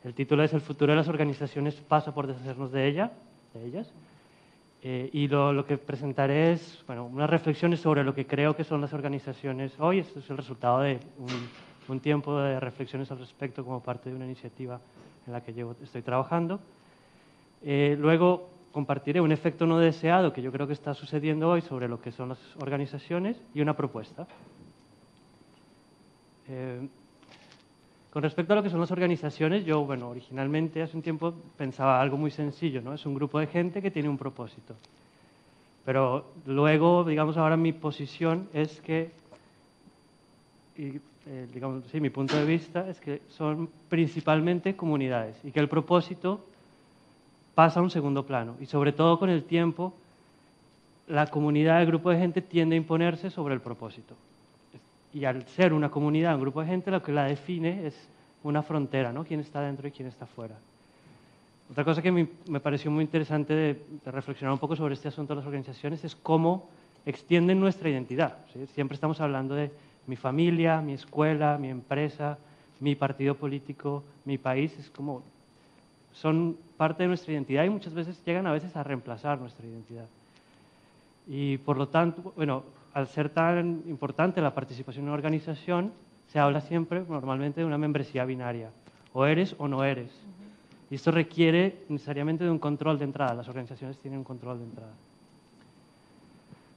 El título es "El futuro de las organizaciones pasa por deshacernos de ellas". Y lo que presentaré es unas reflexiones sobre lo que creo que son las organizaciones hoy. Esto es el resultado de un tiempo de reflexiones al respecto como parte de una iniciativa en la que estoy trabajando. Luego compartiré un efecto no deseado que yo creo que está sucediendo hoy sobre lo que son las organizaciones y una propuesta. Con respecto a lo que son las organizaciones, yo, originalmente hace un tiempo pensaba algo muy sencillo, ¿no? Es un grupo de gente que tiene un propósito. Pero luego, digamos, ahora mi posición es que, mi punto de vista es que son principalmente comunidades y que el propósito pasa a un segundo plano. Y sobre todo con el tiempo, la comunidad, el grupo de gente tiende a imponerse sobre el propósito. Y al ser una comunidad, un grupo de gente, lo que la define es una frontera, ¿no? Quién está dentro y quién está fuera. Otra cosa que me pareció muy interesante de reflexionar un poco sobre este asunto de las organizaciones es cómo extienden nuestra identidad, ¿sí? Siempre estamos hablando de mi familia, mi escuela, mi empresa, mi partido político, mi país. Es como son parte de nuestra identidad y muchas veces llegan a veces a reemplazar nuestra identidad. Y por lo tanto, al ser tan importante la participación en una organización, se habla siempre, normalmente, de una membresía binaria. O eres o no eres. Y esto requiere necesariamente de un control de entrada. Las organizaciones tienen un control de entrada.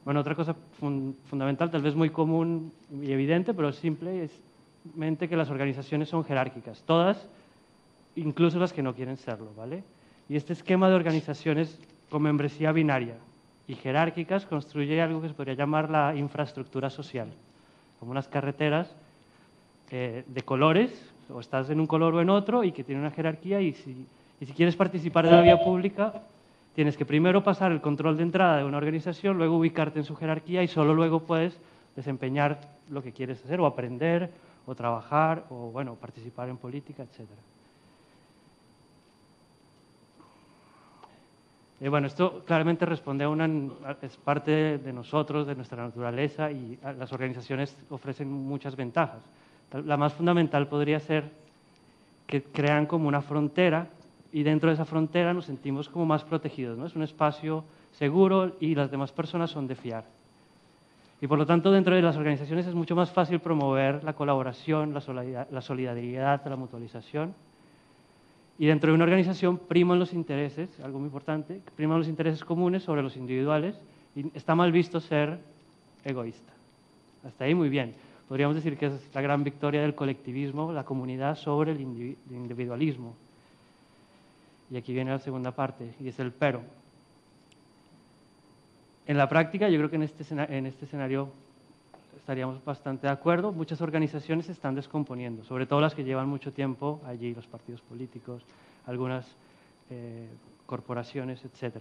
Otra cosa fundamental, tal vez muy común y evidente, pero simple, es que las organizaciones son jerárquicas. Todas, incluso las que no quieren serlo, ¿vale? Y este esquema de organizaciones con membresía binaria y jerárquicas construye algo que se podría llamar la infraestructura social, como unas carreteras de colores, o estás en un color o en otro, y que tiene una jerarquía, y si quieres participar de la vida pública, tienes que primero pasar el control de entrada de una organización, luego ubicarte en su jerarquía y solo luego puedes desempeñar lo que quieres hacer, o aprender, o trabajar, o participar en política, etcétera. Esto claramente responde es parte de nosotros, de nuestra naturaleza, y las organizaciones ofrecen muchas ventajas. La más fundamental podría ser que crean como una frontera y dentro de esa frontera nos sentimos como más protegidos, ¿no? Es un espacio seguro y las demás personas son de fiar. Y por lo tanto, dentro de las organizaciones es mucho más fácil promover la colaboración, la solidaridad, la mutualización. Y dentro de una organización priman los intereses, algo muy importante, priman los intereses comunes sobre los individuales y está mal visto ser egoísta. Hasta ahí muy bien. Podríamos decir que es la gran victoria del colectivismo, la comunidad sobre el individualismo. Y aquí viene la segunda parte, y es el pero. En la práctica, yo creo que en este escenario estaríamos bastante de acuerdo. Muchas organizaciones se están descomponiendo, sobre todo las que llevan mucho tiempo allí, los partidos políticos, algunas corporaciones, etc.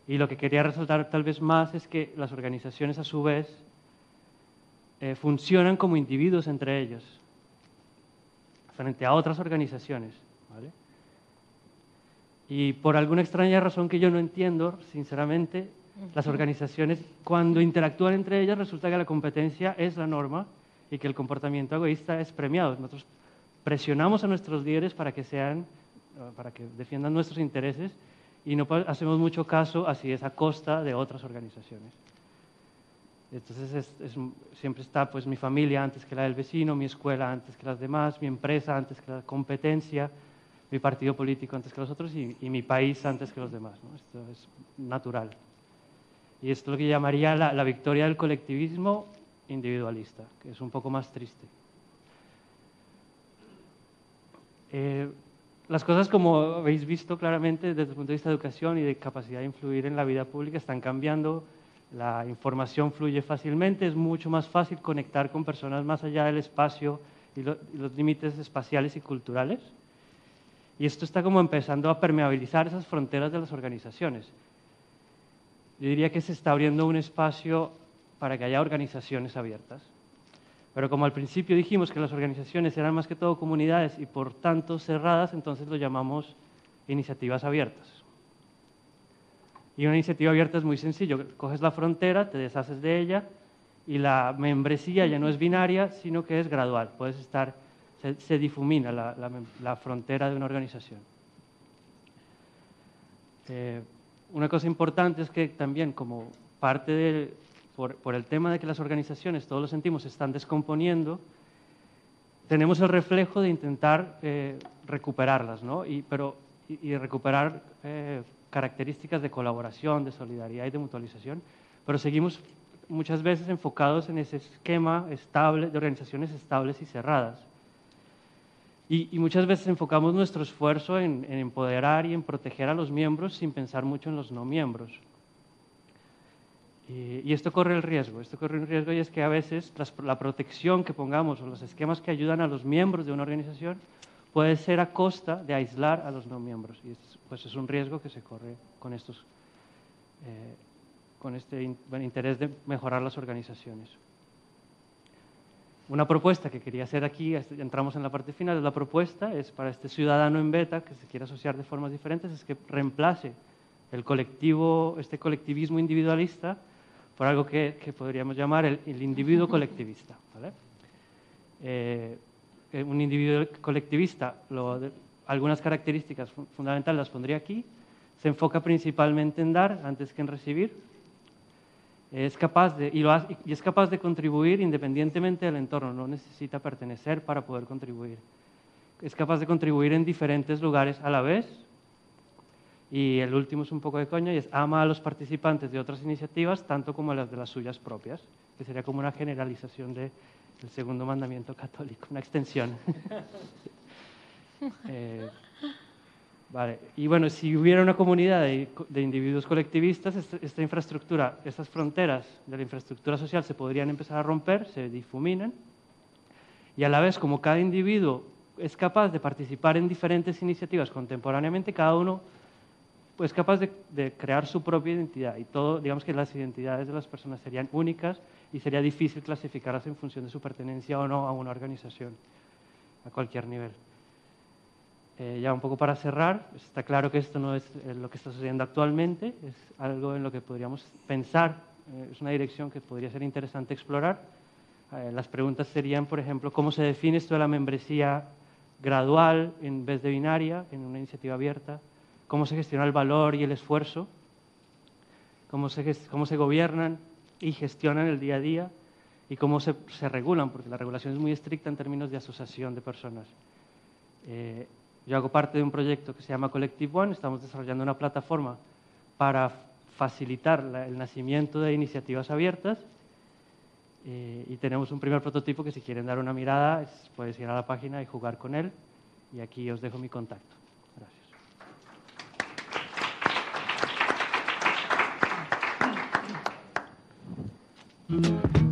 Y lo que quería resaltar tal vez más es que las organizaciones, a su vez, funcionan como individuos entre ellos, frente a otras organizaciones, ¿vale? Y por alguna extraña razón que yo no entiendo, sinceramente, las organizaciones, cuando interactúan entre ellas, resulta que la competencia es la norma y que el comportamiento egoísta es premiado. Nosotros presionamos a nuestros líderes para que defiendan nuestros intereses y no hacemos mucho caso así es a costa de otras organizaciones. Entonces siempre está pues mi familia antes que la del vecino, mi escuela antes que las demás, mi empresa antes que la competencia, mi partido político antes que los otros y mi país antes que los demás, ¿no? Esto es natural. Y esto es lo que llamaría la victoria del colectivismo individualista, que es un poco más triste. Las cosas, como habéis visto claramente desde el punto de vista de educación y de capacidad de influir en la vida pública, están cambiando. La información fluye fácilmente, es mucho más fácil conectar con personas más allá del espacio y los límites espaciales y culturales. Y esto está como empezando a permeabilizar esas fronteras de las organizaciones. Yo diría que se está abriendo un espacio para que haya organizaciones abiertas. Pero como al principio dijimos que las organizaciones eran más que todo comunidades y por tanto cerradas, entonces lo llamamos iniciativas abiertas. Y una iniciativa abierta es muy sencillo. Coges la frontera, te deshaces de ella y la membresía ya no es binaria, sino que es gradual. Puedes estar se difumina la frontera de una organización. Una cosa importante es que también, como parte por el tema de que las organizaciones, todos lo sentimos, se están descomponiendo, tenemos el reflejo de intentar recuperarlas, ¿no? y recuperar características de colaboración, de solidaridad y de mutualización, pero seguimos muchas veces enfocados en ese esquema estable de organizaciones estables y cerradas. Y muchas veces enfocamos nuestro esfuerzo en empoderar y en proteger a los miembros sin pensar mucho en los no miembros. Y esto corre el riesgo, y es que a veces la protección que pongamos o los esquemas que ayudan a los miembros de una organización puede ser a costa de aislar a los no miembros. Y pues es un riesgo que se corre con este interés de mejorar las organizaciones. Una propuesta que quería hacer aquí, entramos en la parte final, la propuesta es para este ciudadano en beta que se quiere asociar de formas diferentes, es que reemplace este colectivismo individualista por algo que podríamos llamar el individuo colectivista, ¿vale? Un individuo colectivista, algunas características fundamentales las pondría aquí, se enfoca principalmente en dar antes que en recibir, es capaz de contribuir independientemente del entorno, no necesita pertenecer para poder contribuir. Es capaz de contribuir en diferentes lugares a la vez. Y el último es un poco de coña, y es ama a los participantes de otras iniciativas tanto como a las de las suyas propias, que sería como una generalización del segundo mandamiento católico, una extensión. Vale. Y bueno, si hubiera una comunidad de individuos colectivistas, esta infraestructura, estas fronteras de la infraestructura social se podrían empezar a romper, se difuminan, y a la vez, como cada individuo es capaz de participar en diferentes iniciativas contemporáneamente, cada uno es capaz de crear su propia identidad, y digamos que las identidades de las personas serían únicas y sería difícil clasificarlas en función de su pertenencia o no a una organización a cualquier nivel. Ya un poco para cerrar, está claro que esto no es lo que está sucediendo actualmente, es algo en lo que podríamos pensar, es una dirección que podría ser interesante explorar. Las preguntas serían, por ejemplo, ¿cómo se define esto de la membresía gradual en vez de binaria en una iniciativa abierta? ¿Cómo se gestiona el valor y el esfuerzo? ¿Cómo se gobiernan y gestionan el día a día? ¿Y cómo se regulan? Porque la regulación es muy estricta en términos de asociación de personas. Yo hago parte de un proyecto que se llama Collective One. Estamos desarrollando una plataforma para facilitar el nacimiento de iniciativas abiertas, y tenemos un primer prototipo que si quieren dar una mirada puedes ir a la página y jugar con él, y aquí os dejo mi contacto. Gracias.